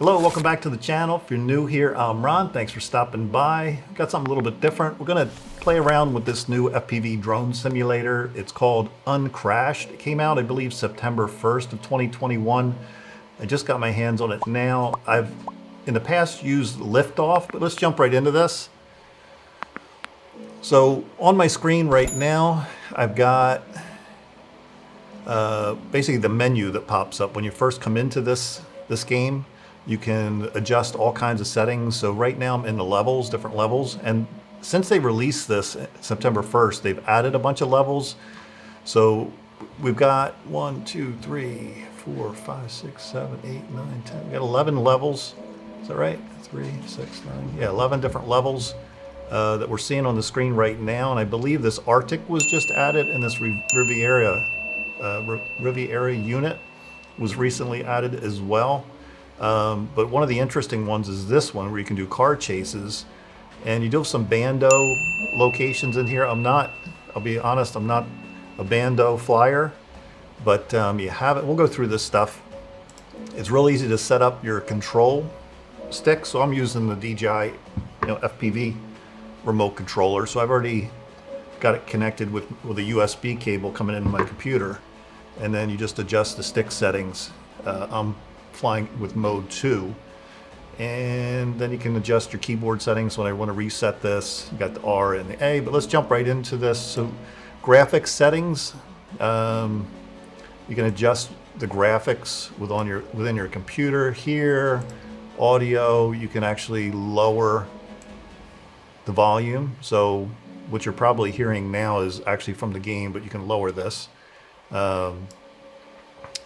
Hello, welcome back to the channel. If you're new here, I'm Ron. Thanks for stopping by. Got something a little bit different. We're going to play around with this new FPV drone simulator. It's called UNCRASHED. It came out, I believe, September 1st of 2021. I just got my hands on it now. I've, in the past, used Liftoff, but let's jump right into this. So on my screen right now, I've got basically the menu that pops up when you first come into this game. You can adjust all kinds of settings. So right now I'm in the levels, different levels. And since they released this September 1st, they've added a bunch of levels. So we've got 1, 2, 3, 4, 5, 6, 7, 8, 9, 10. We got 11 levels. Is that right? 3, 6, 9. Yeah, 11 different levels that we're seeing on the screen right now. And I believe this Arctic was just added, and this Riviera Unit was recently added as well. But one of the interesting ones is this one where you can do car chases, and you do have some Bando locations in here. I'll be honest, I'm not a Bando flyer, but you have it. We'll go through this stuff. It's real easy to set up your control stick. So I'm using the DJI FPV remote controller. So I've already got it connected with a USB cable coming into my computer, and then you just adjust the stick settings. I'm flying with mode 2, and then you can adjust your keyboard settings when I want to reset this. You got the R and the A, but let's jump right into this. So graphics settings, you can adjust the graphics within your computer here. Audio, you can actually lower the volume, so what you're probably hearing now is actually from the game, but you can lower this.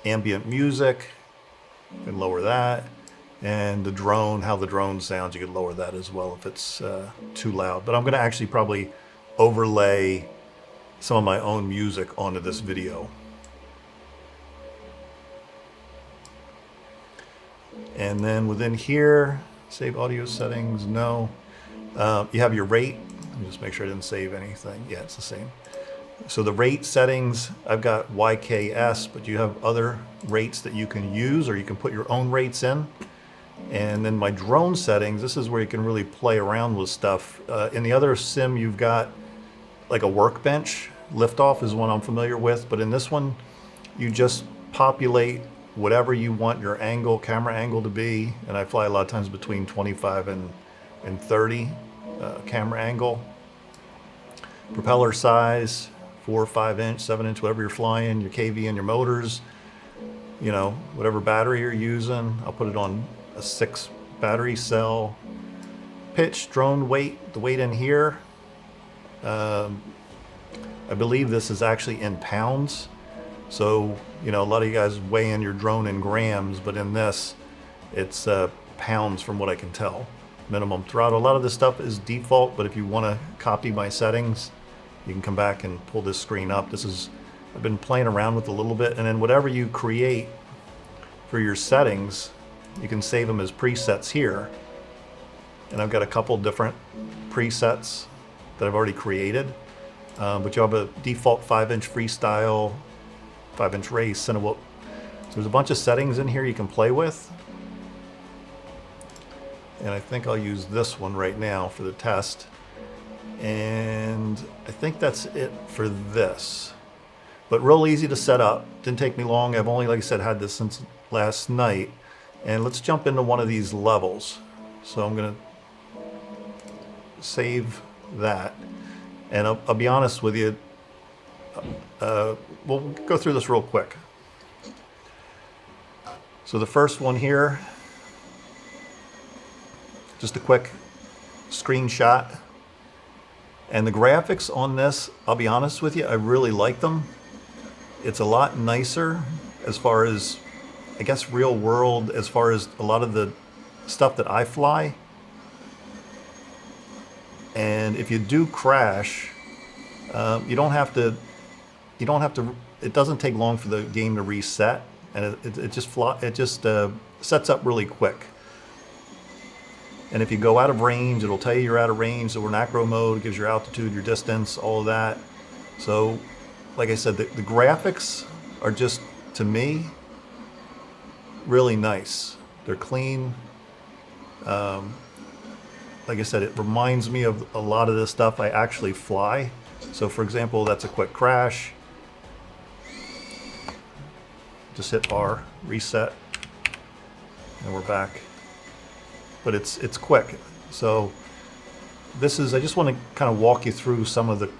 Ambient music, you can lower that, and the drone, how the drone sounds, you can lower that as well if it's too loud. But I'm going to actually probably overlay some of my own music onto this video. And then within here, save audio settings, no. You have your rate. Let me just make sure I didn't save anything. Yeah, it's the same. So the rate settings, I've got YKS, but you have other rates that you can use, or you can put your own rates in. And then my drone settings, this is where you can really play around with stuff. In the other sim, you've got like a workbench. Liftoff is one I'm familiar with, but in this one, you just populate whatever you want your angle, camera angle to be. And I fly a lot of times between 25 and 30 camera angle. Propeller size, 4 or 5 inch, 7 inch, whatever you're flying, your KV and your motors, whatever battery you're using. I'll put it on a 6 battery cell. Pitch, drone weight, the weight in here. I believe this is actually in pounds. So, a lot of you guys weigh in your drone in grams, but in this, it's pounds from what I can tell. Minimum throttle. A lot of this stuff is default, but if you want to copy my settings, you can come back and pull this screen up. I've been playing around with a little bit, and then whatever you create for your settings, you can save them as presets here. And I've got a couple different presets that I've already created, but you have a default 5-inch freestyle, 5-inch race, and so there's a bunch of settings in here you can play with. And I think I'll use this one right now for the test. And I think that's it for this. But real easy to set up. Didn't take me long. I've only, like I said, had this since last night. And let's jump into one of these levels. So I'm going to save that. And I'll be honest with you. We'll go through this real quick. So the first one here, just a quick screenshot. And the graphics on this, I'll be honest with you, I really like them. It's a lot nicer as far as, I guess, real world, as far as a lot of the stuff that I fly. And if you do crash, it doesn't take long for the game to reset, and it just sets up really quick. And if you go out of range, it'll tell you you're out of range. So we're in acro mode, it gives your altitude, your distance, all of that. So, like I said, the graphics are just, to me, really nice. They're clean. Like I said, it reminds me of a lot of the stuff I actually fly. So for example, that's a quick crash. Just hit R, reset, and we're back. But it's quick. So this is, I just want to kind of walk you through some of the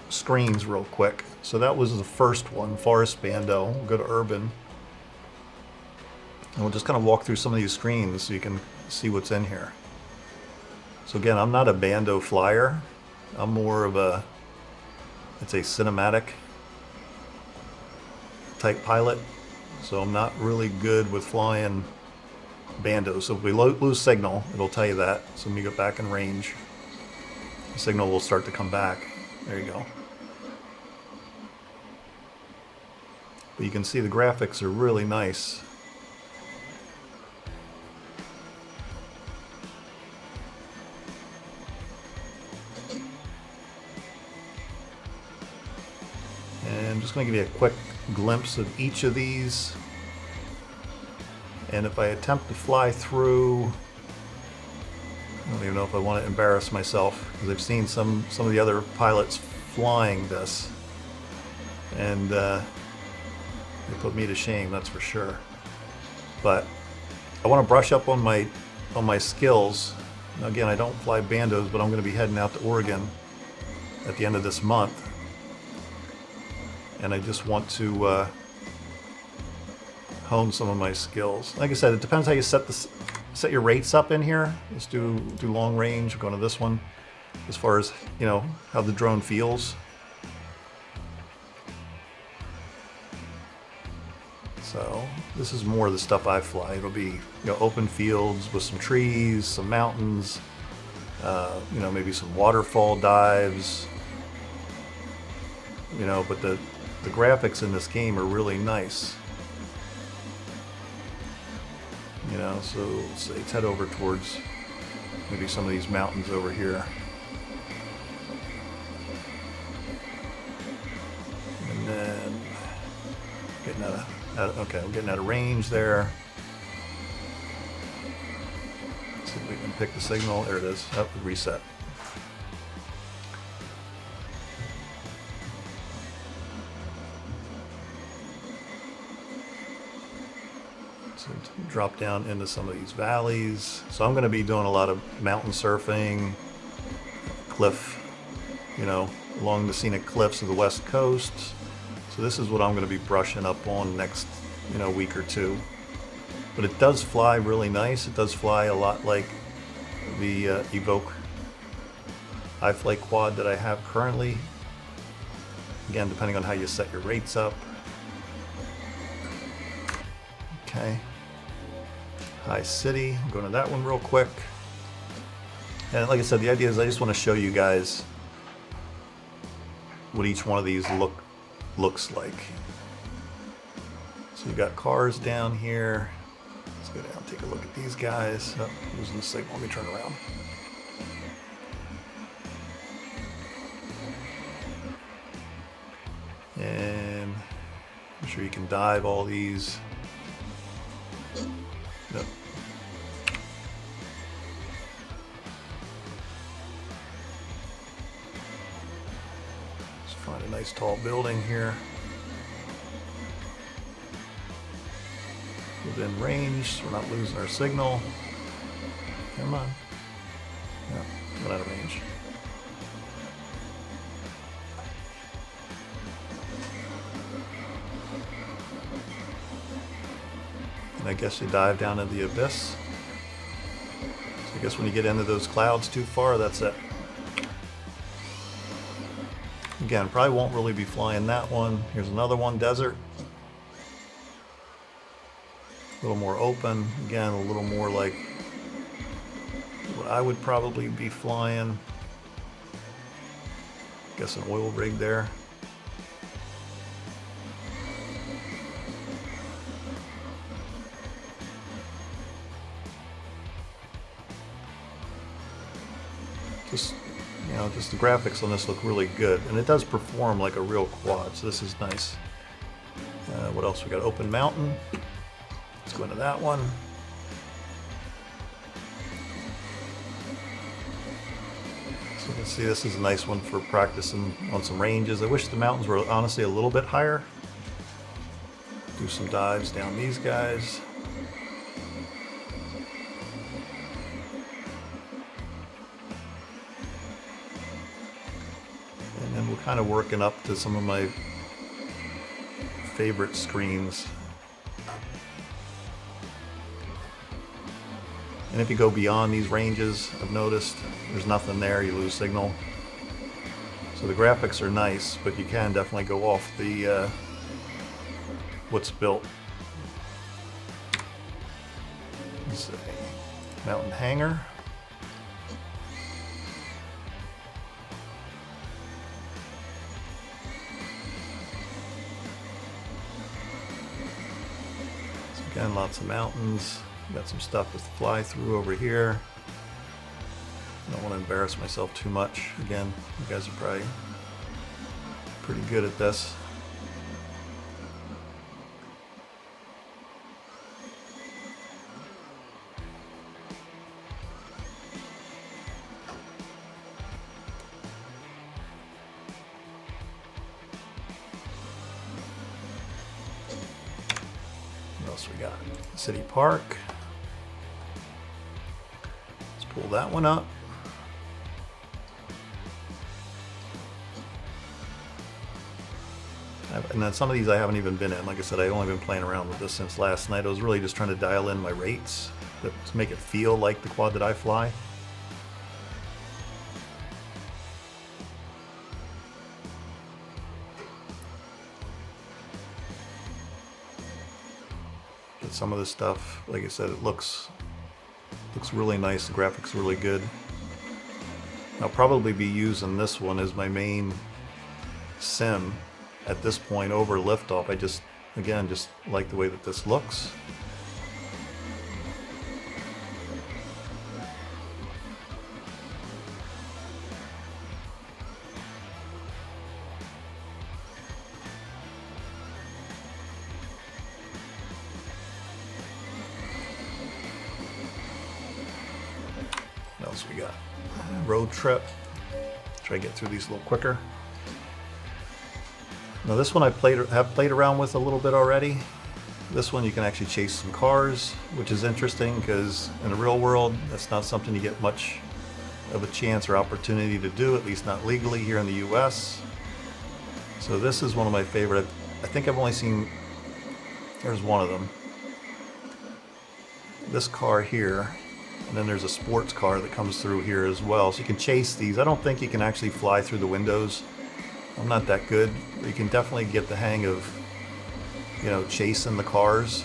screens real quick. So that was the first one, Forest Bando. We'll go to Urban. And we'll just kind of walk through some of these screens so you can see what's in here. So again, I'm not a Bando flyer. I'm more of a, it's a cinematic type pilot. So I'm not really good with flying Bando. So if we lose signal, it'll tell you that. So when you get back in range, the signal will start to come back. There you go. But you can see the graphics are really nice. And I'm just going to give you a quick glimpse of each of these. And if I attempt to fly through, I don't even know if I want to embarrass myself, because I've seen some of the other pilots flying this, and they put me to shame, that's for sure. But I want to brush up on my skills. Now, again, I don't fly Bandos, but I'm going to be heading out to Oregon at the end of this month, and I just want to hone some of my skills. Like I said, it depends how you set your rates up in here. Let's do long range. We're going to this one as far as, you know, how the drone feels. So this is more of the stuff I fly. It'll be, you know, open fields with some trees, some mountains, you know, maybe some waterfall dives, you know, but the graphics in this game are really nice. You know, so let's head over towards maybe some of these mountains over here. And then getting okay, I'm getting out of range there. Let's see if we can pick the signal. There it is. Oh, reset. So drop down into some of these valleys. So I'm going to be doing a lot of mountain surfing, cliff, you know, along the scenic cliffs of the West Coast. So this is what I'm going to be brushing up on next, you know, week or two. But it does fly really nice. It does fly a lot like the Evoque iFlight quad that I have currently. Again, depending on how you set your rates up. Okay. High City, I'm going to that one real quick. And like I said, the idea is I just want to show you guys what each one of these looks like. So you've got cars down here. Let's go down and take a look at these guys. Oh, losing the signal. Let me turn around. And I'm sure you can dive all these. Yep. Let's find a nice tall building here. Within range, so we're not losing our signal. Come on. No, we're out of range. And I guess you dive down into the abyss. So I guess when you get into those clouds too far, that's it. Again, probably won't really be flying that one. Here's another one, desert. A little more open. Again, a little more like what I would probably be flying. Guess an oil rig there. Just, you know, just the graphics on this look really good, and it does perform like a real quad, so this is nice. What else we got? Open mountain. Let's go into that one. So you can see this is a nice one for practicing on some ranges. I wish the mountains were honestly a little bit higher. Do some dives down these guys. And then we're kind of working up to some of my favorite screens. And if you go beyond these ranges, I've noticed there's nothing there, you lose signal. So the graphics are nice, but you can definitely go off the what's built. This is a mountain hangar. So again, lots of mountains. Got some stuff to fly through over here. I don't want to embarrass myself too much. Again, you guys are probably pretty good at this. What else we got? City Park. Pull that one up. And then some of these I haven't even been in. Like I said, I've only been playing around with this since last night. I was really just trying to dial in my rates to make it feel like the quad that I fly. But some of this stuff, like I said, it looks really nice. The graphics are really good. I'll probably be using this one as my main sim at this point over liftoff. I just like the way that this looks. What else we got? Roadtrip. Try to get through these a little quicker. Now this one I have played around with a little bit already. This one you can actually chase some cars, which is interesting because in the real world that's not something you get much of a chance or opportunity to do, at least not legally here in the US. So this is one of my favorite. I think I've only seen, there's one of them. This car here. And then there's a sports car that comes through here as well. So you can chase these. I don't think you can actually fly through the windows. I'm not that good. But you can definitely get the hang of, you know, chasing the cars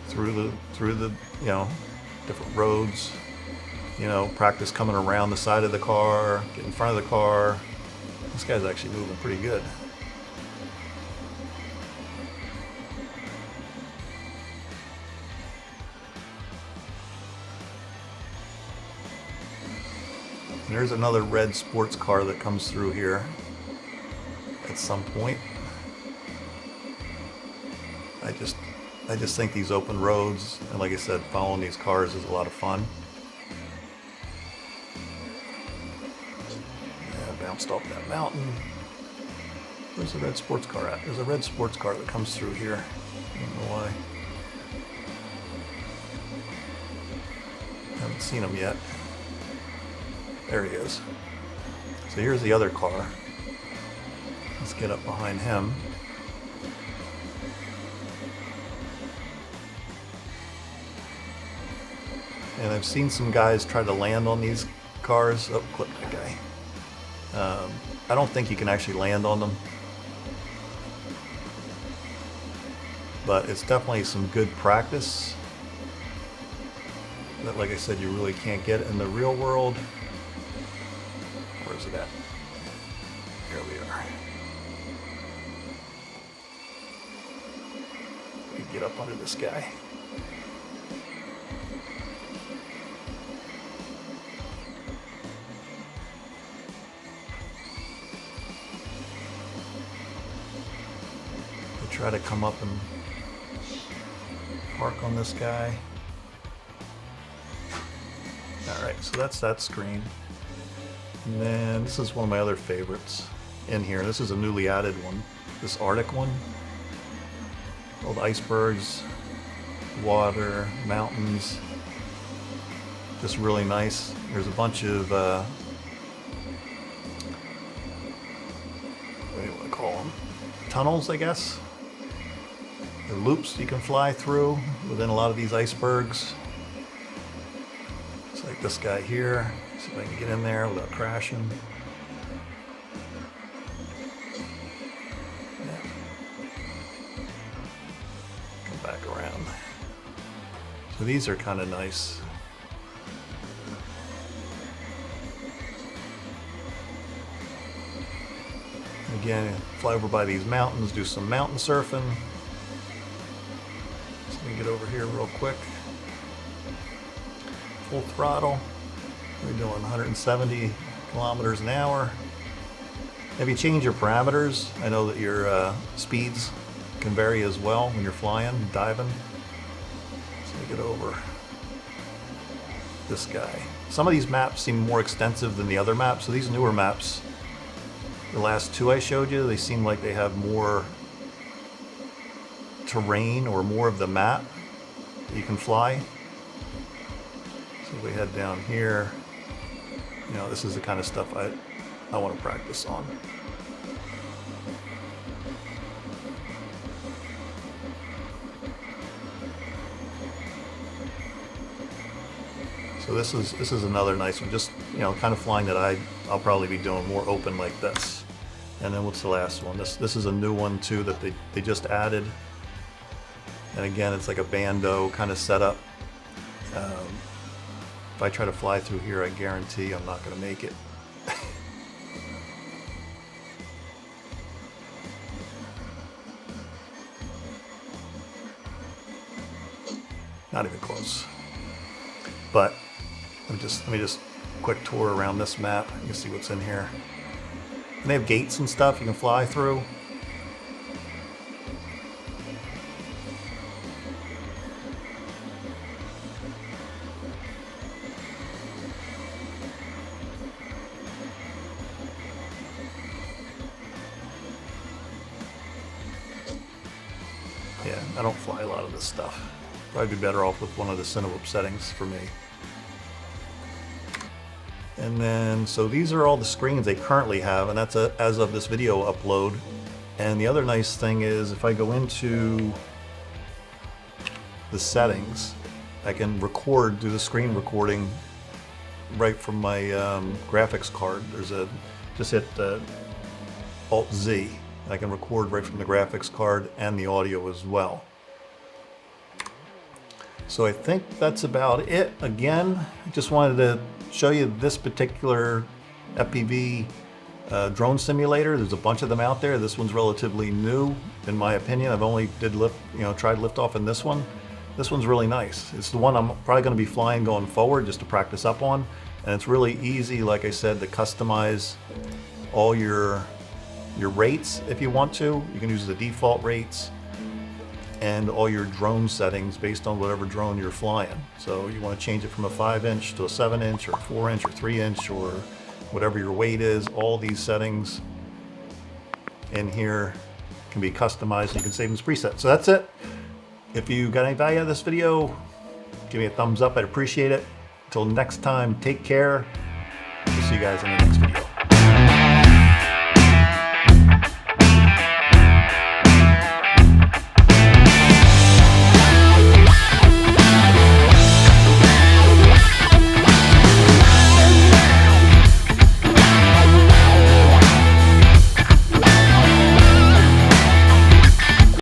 through the you know, different roads. You know, practice coming around the side of the car, get in front of the car. This guy's actually moving pretty good. And there's another red sports car that comes through here at some point. I just think these open roads, and like I said, following these cars is a lot of fun. Yeah, bounced off that mountain. Where's the red sports car at? There's a red sports car that comes through here. I don't know why. Haven't seen him yet. There he is. So here's the other car. Let's get up behind him. And I've seen some guys try to land on these cars. Oh, clip that guy. I don't think you can actually land on them. But it's definitely some good practice. That, like I said, you really can't get in the real world. Where's it at? Here we are. We can get up under this guy. I try to come up and park on this guy. All right, so that's that screen. And then this is one of my other favorites in here. This is a newly added one, this Arctic one. All the icebergs, water, mountains. Just really nice. There's a bunch of, what do you want to call them? Tunnels, I guess. Or loops you can fly through within a lot of these icebergs. It's like this guy here. See if I can get in there without crashing. Yeah. Come back around. So these are kind of nice. Again, fly over by these mountains, do some mountain surfing. So let me get over here real quick. Full throttle. We're doing 170 kilometers an hour. If you change your parameters, I know that your speeds can vary as well when you're flying, diving. So let me get over this guy. Some of these maps seem more extensive than the other maps, so these newer maps, the last two I showed you, they seem like they have more terrain or more of the map that you can fly. So we head down here. You know, this is the kind of stuff I want to practice on. So this is another nice one. Just, you know, kind of flying that I'll probably be doing more open like this. And then what's the last one? This is a new one too that they just added. And again, it's like a Bando kind of setup. If I try to fly through here, I guarantee I'm not going to make it. Not even close. But let me just quick tour around this map. You can see what's in here. And they have gates and stuff you can fly through. Yeah, I don't fly a lot of this stuff. Probably be better off with one of the Cinewhoop settings for me. And then, so these are all the screens they currently have, and that's as of this video upload. And the other nice thing is, if I go into the settings, I can record, do the screen recording right from my graphics card. Just hit Alt-Z. I can record right from the graphics card and the audio as well. So I think that's about it. Again, I just wanted to show you this particular FPV drone simulator. There's a bunch of them out there. This one's relatively new, in my opinion. I've only tried liftoff in this one. This one's really nice. It's the one I'm probably going to be flying going forward just to practice up on. And it's really easy, like I said, to customize all your rates if you want to. You can use the default rates and all your drone settings based on whatever drone you're flying. So you want to change it from a 5-inch to a 7-inch or 4-inch or 3-inch or whatever your weight is. All these settings in here can be customized and you can save them as presets. So that's it. If you got any value out of this video, give me a thumbs up. I'd appreciate it. Until next time, take care. We'll see you guys in the next video.